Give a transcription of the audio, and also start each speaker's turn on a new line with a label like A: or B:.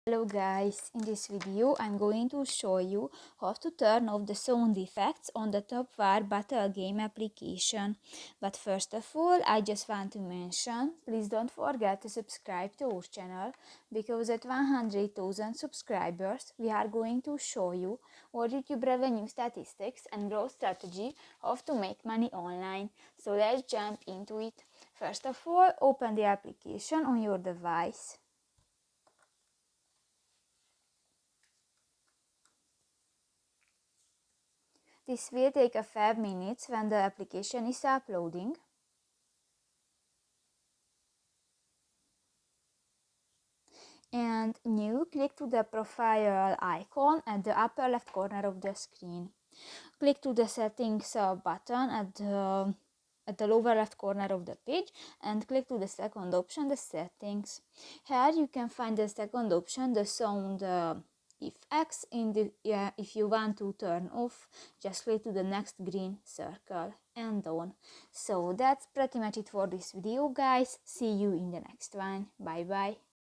A: Hello guys, in this video I'm going to show you how to turn off the sound effects on the Top War Battle Game application. But first of all, I just want to mention, please don't forget to subscribe to our channel, because at 100,000 subscribers we are going to show you our YouTube revenue statistics and growth strategy how to make money online. So let's jump into it. First of all, open the application on your device. This will take a 5 minutes when the application is uploading. And new, click to the profile icon at the upper left corner of the screen. Click to the settings button at the lower left corner of the page and click to the second option, the settings. Here you can find the second option, the sound effects. If you want to turn off, just click to the next green circle and on. So that's pretty much it for this video, guys. See you in the next one. Bye bye.